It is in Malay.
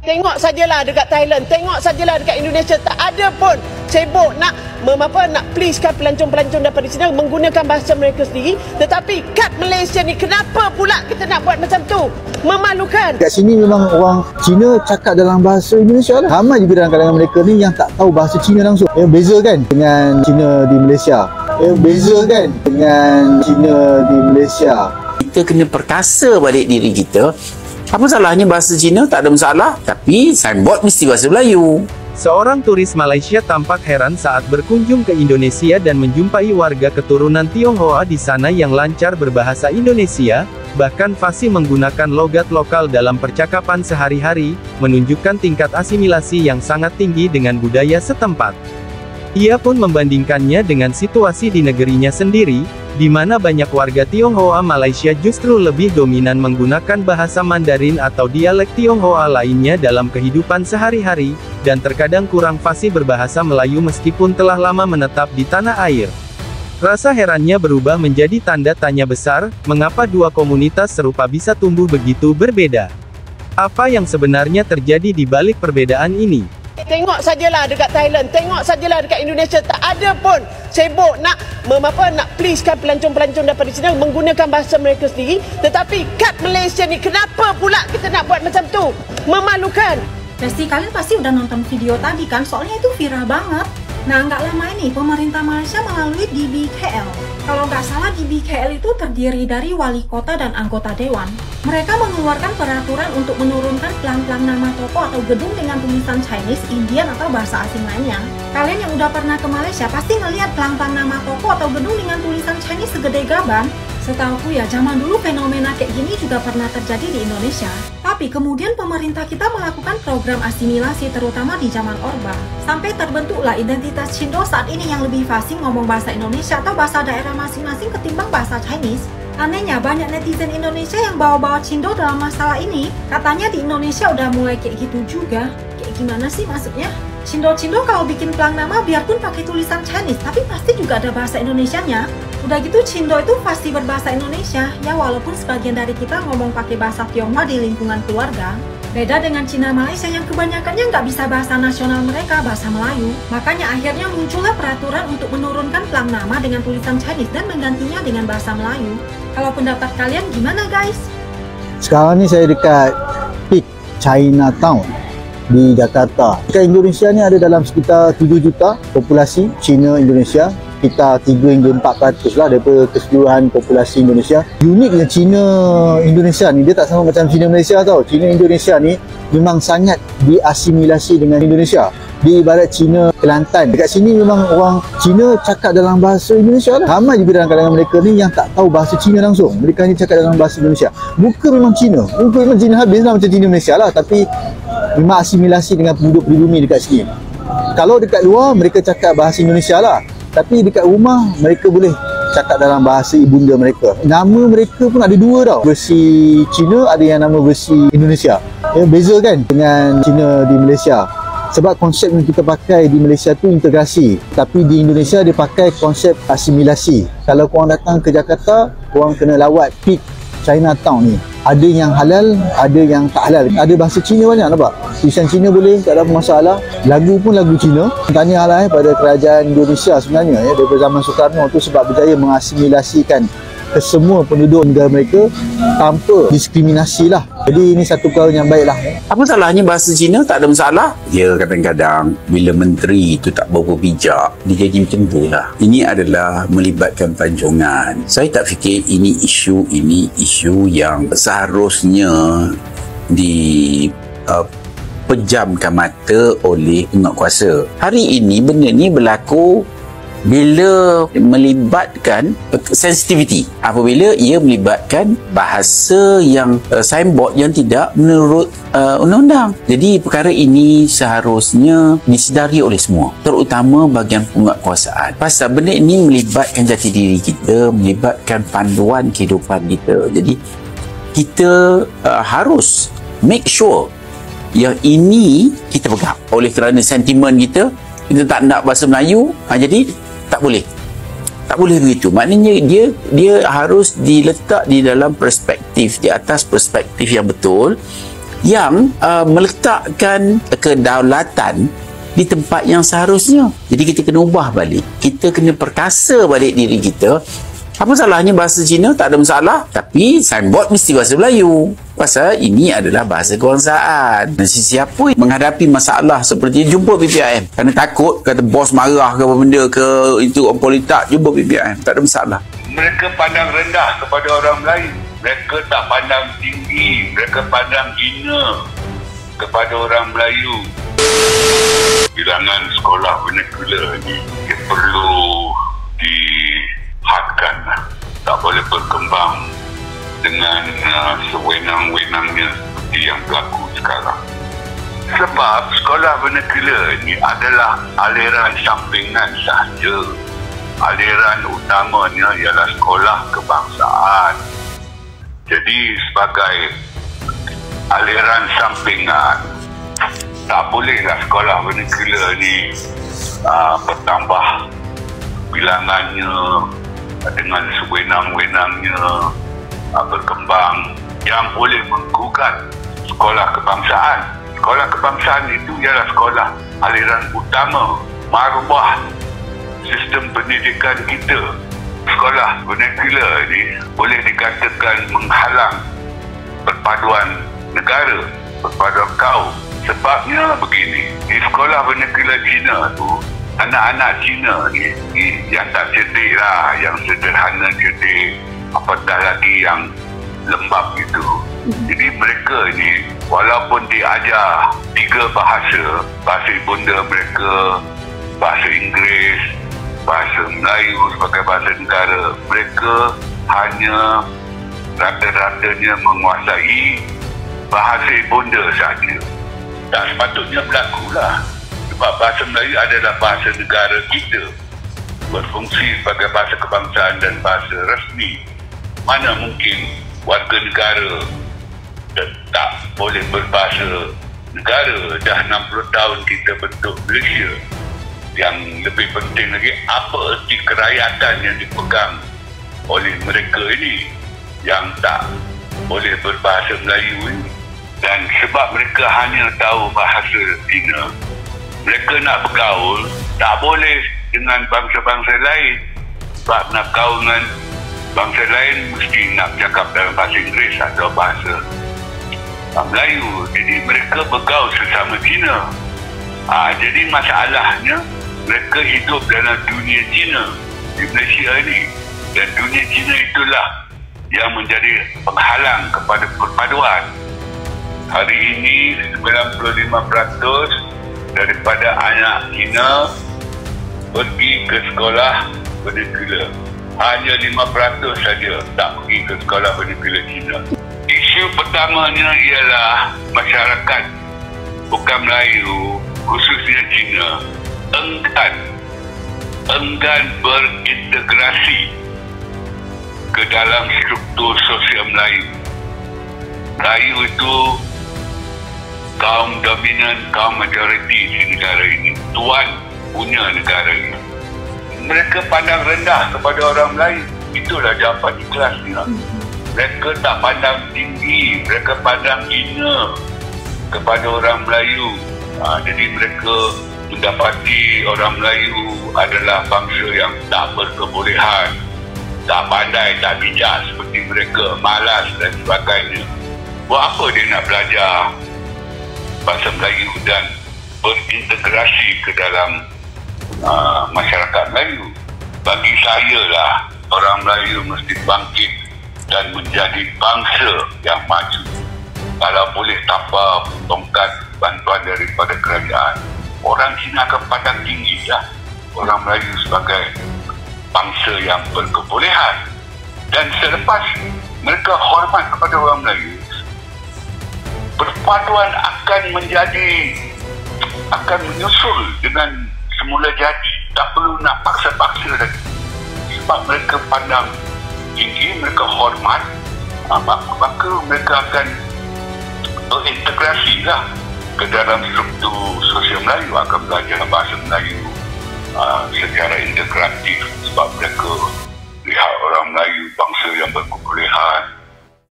Tengok sajalah dekat Thailand, tengok sajalah dekat Indonesia, tak ada pun sibuk nak pleasekan pelancong-pelancong daripada China menggunakan bahasa mereka sendiri. Tetapi kat Malaysia ni, kenapa pula kita nak buat macam tu? Memalukan. Kat sini memang orang Cina cakap dalam bahasa Indonesia lah. Ramai juga dalam kalangan mereka ni yang tak tahu bahasa Cina langsung. Beza kan dengan Cina di Malaysia. Beza kan dengan Cina di Malaysia. Kita kena perkasa balik diri kita. Apa salahnya bahasa Cina? Tak ada masalah. Tapi signboard mesti bahasa Melayu. Seorang turis Malaysia tampak heran saat berkunjung ke Indonesia dan menjumpai warga keturunan Tionghoa di sana yang lancar berbahasa Indonesia, bahkan fasih menggunakan logat lokal dalam percakapan sehari-hari, menunjukkan tingkat asimilasi yang sangat tinggi dengan budaya setempat. Ia pun membandingkannya dengan situasi di negerinya sendiri, di mana banyak warga Tionghoa Malaysia justru lebih dominan menggunakan bahasa Mandarin atau dialek Tionghoa lainnya dalam kehidupan sehari-hari, dan terkadang kurang fasih berbahasa Melayu meskipun telah lama menetap di tanah air. Rasa herannya berubah menjadi tanda tanya besar, mengapa dua komunitas serupa bisa tumbuh begitu berbeda? Apa yang sebenarnya terjadi di balik perbedaan ini? Tengok sajalah dekat Thailand, tengok sajalah dekat Indonesia, tak ada pun sibuk nak pleasekan pelancong-pelancong daripada China menggunakan bahasa mereka sendiri. Tetapi kat Malaysia ni, kenapa pula kita nak buat macam tu? Memalukan. Pasti kalian pasti udah nonton video tadi kan, soalnya itu viral banget. Nah, nggak lama ini pemerintah Malaysia melalui DBKL. Kalau nggak salah, DBKL itu terdiri dari wali kota dan anggota dewan. Mereka mengeluarkan peraturan untuk menurunkan pelang-pelang nama toko atau gedung dengan tulisan Chinese, Indian, atau bahasa asing lainnya. Kalian yang udah pernah ke Malaysia pasti ngelihat pelang-pelang nama toko atau gedung dengan tulisan Chinese segede gaban. Setahuku ya, zaman dulu fenomena kayak gini juga pernah terjadi di Indonesia. Tapi kemudian pemerintah kita melakukan program asimilasi terutama di zaman Orba. Sampai terbentuklah identitas Cindo saat ini yang lebih fasih ngomong bahasa Indonesia atau bahasa daerah masing-masing ketimbang bahasa Chinese. Anehnya, banyak netizen Indonesia yang bawa-bawa Cindo dalam masalah ini. Katanya di Indonesia udah mulai kayak gitu juga. Kayak gimana sih maksudnya? Cindo-cindo kalau bikin pelang nama biarpun pakai tulisan Chinese, tapi pasti juga ada bahasa Indonesianya. Udah gitu Cindo itu pasti berbahasa Indonesia, ya walaupun sebagian dari kita ngomong pakai bahasa Tionghoa di lingkungan keluarga. Beda dengan Cina Malaysia yang kebanyakannya nggak bisa bahasa nasional mereka, bahasa Melayu. Makanya akhirnya muncullah peraturan untuk menurunkan pelang nama dengan tulisan Chinese dan menggantinya dengan bahasa Melayu. Kalau pendapat kalian gimana guys? Sekarang ni saya dekat Peak Chinatown di Jakarta. Dekat Indonesia ni ada dalam sekitar 7 juta populasi Cina Indonesia. Kita 3 hingga 4% lah daripada keseluruhan populasi Indonesia. Uniknya Cina Indonesia ni, dia tak sama macam Cina Malaysia tau. Cina Indonesia ni memang sangat diasimilasi dengan Indonesia. Dia ibarat Cina Kelantan. Dekat sini memang orang Cina cakap dalam bahasa Indonesia lah. Ramai juga dalam kalangan mereka ni yang tak tahu bahasa Cina langsung. Mereka hanya cakap dalam bahasa Indonesia. Muka memang Cina. Muka memang Cina habis lah macam Cina Malaysia lah. Tapi memang asimilasi dengan penduduk pribumi dekat sini. Kalau dekat luar, mereka cakap bahasa Indonesia lah. Tapi dekat rumah, mereka boleh cakap dalam bahasa ibunda mereka. Nama mereka pun ada dua tau. Versi Cina, ada yang nama versi Indonesia. Beza kan dengan Cina di Malaysia. Sebab konsep yang kita pakai di Malaysia tu integrasi. Tapi di Indonesia dia pakai konsep asimilasi. Kalau korang datang ke Jakarta, korang kena lawat Peak Chinatown ni. Ada yang halal, ada yang tak halal. Ada bahasa Cina banyak, nampak? Tulisan Cina boleh, tak ada masalah. Lagu pun lagu Cina. Tahniahlah pada kerajaan Indonesia sebenarnya daripada zaman Soekarno tu sebab berjaya mengasimilasikan ke semua penduduk negara mereka tanpa diskriminasi lah. Jadi ini satu perkara yang baik lah. Apa salahnya bahasa Cina? Tak ada masalah. Ya, kadang-kadang bila menteri itu tak berapa bijak, dia jadi macam tu lah. Ini adalah melibatkan pelancongan. Saya tak fikir ini isu yang seharusnya pejamkan mata oleh penguatkuasa. Hari ini benda ni berlaku bila melibatkan sensitivity, apabila ia melibatkan bahasa yang signboard yang tidak menurut undang-undang. Jadi perkara ini seharusnya disedari oleh semua, terutama bahagian penguatkuasaan. Pasal benda ini melibatkan jati diri kita, melibatkan panduan kehidupan kita. Jadi kita harus make sure yang ini kita pegang. Oleh kerana sentimen kita tak nak bahasa Melayu, jadi tak boleh begitu. Maknanya dia harus diletak di dalam perspektif, di atas perspektif yang betul, yang meletakkan kedaulatan di tempat yang seharusnya. Jadi kita kena ubah balik. Kita kena perkasa balik diri kita. Apa salahnya bahasa Cina? Tak ada masalah. Tapi signboard mesti bahasa Melayu. Pasal ini adalah bahasa kebangsaan. Dan sesiapa menghadapi masalah seperti jumpa PPIM. Kerana takut kata bos marah ke apa benda ke, itu orang politik, jumpa PPIM. Tak ada masalah. Mereka pandang rendah kepada orang Melayu. Mereka tak pandang tinggi. Mereka pandang hina kepada orang Melayu. Bilangan sekolah vernacular ni dia perlu dihadkan. Tak boleh berkembang dengan sewenang-wenangnya seperti yang berlaku sekarang. Sebab sekolah vernacular ni adalah aliran sampingan sahaja. Aliran utamanya ialah sekolah kebangsaan. Jadi sebagai aliran sampingan, tak bolehlah sekolah vernacular ni bertambah bilangannya dengan sewenang-wenangnya berkembang. Yang boleh menggugat sekolah kebangsaan. Sekolah kebangsaan itu ialah sekolah aliran utama, maruah sistem pendidikan kita. Sekolah vernacular ini boleh dikatakan menghalang perpaduan negara, perpaduan kaum. Sebabnya begini, di sekolah vernacular Cina tu, anak-anak Cina ni yang tak cerdik lah, yang sederhana cerdik, apatah lagi yang lembab itu. Jadi mereka ni walaupun diajar 3 bahasa, bahasa ibunda mereka, bahasa Inggeris, bahasa Melayu sebagai bahasa negara, mereka hanya rata-ratanya menguasai bahasa ibunda saja. Tak sepatutnya berlaku lah. Sebab bahasa Melayu adalah bahasa negara kita, berfungsi sebagai bahasa kebangsaan dan bahasa rasmi. Mana mungkin warga negara tak boleh berbahasa negara? Dah 60 tahun kita bentuk Malaysia. Yang lebih penting lagi, apa erti kerakyatan yang dipegang oleh mereka ini yang tak boleh berbahasa Melayu ini? Dan sebab mereka hanya tahu bahasa Cina, mereka nak bergaul tak boleh dengan bangsa-bangsa lain. Sebab nak bergaul dengan bangsa lain mesti nak cakap dalam bahasa Inggeris atau bahasa Melayu. Jadi mereka bergaul sesama Cina. Jadi masalahnya mereka hidup dalam dunia Cina di Malaysia ini. Dan dunia Cina itulah yang menjadi penghalang kepada perpaduan. Hari ini 95% daripada anak Cina pergi ke sekolah vernacular. Hanya 5% saja tak pergi ke sekolah vernacular Cina. Isu pertamanya ialah masyarakat bukan Melayu, khususnya Cina, enggan berintegrasi ke dalam struktur sosial Melayu. Melayu itu kaum dominan, kaum majoriti di negara ini. Tuan punya negara ini. Mereka pandang rendah kepada orang Melayu. Itulah jawapan ikhlasnya. Mereka tak pandang tinggi, mereka pandang hina kepada orang Melayu. Jadi mereka mendapati orang Melayu adalah bangsa yang tak berkebolehan, tak pandai, tak bijak seperti mereka, malas dan sebagainya. Buat apa dia nak belajar bahasa Melayu dan berintegrasi ke dalam masyarakat Melayu? Bagi saya lah, orang Melayu mesti bangkit dan menjadi bangsa yang maju. Kalau boleh tanpa tongkat bantuan daripada kerajaan, orang Cina akan pandang tinggi lah orang Melayu sebagai bangsa yang berkebolehan. Dan selepas mereka hormat kepada orang Melayu, perpaduan akan menyusul dengan semula jadi. Tak perlu nak paksa-paksa lagi. Sebab mereka pandang tinggi, mereka hormat, maka mereka akan berintegrasi lah ke dalam struktur sosial Melayu, akan belajar bahasa Melayu secara integratif. Sebab mereka lihat orang Melayu bangsa yang berkebolehan,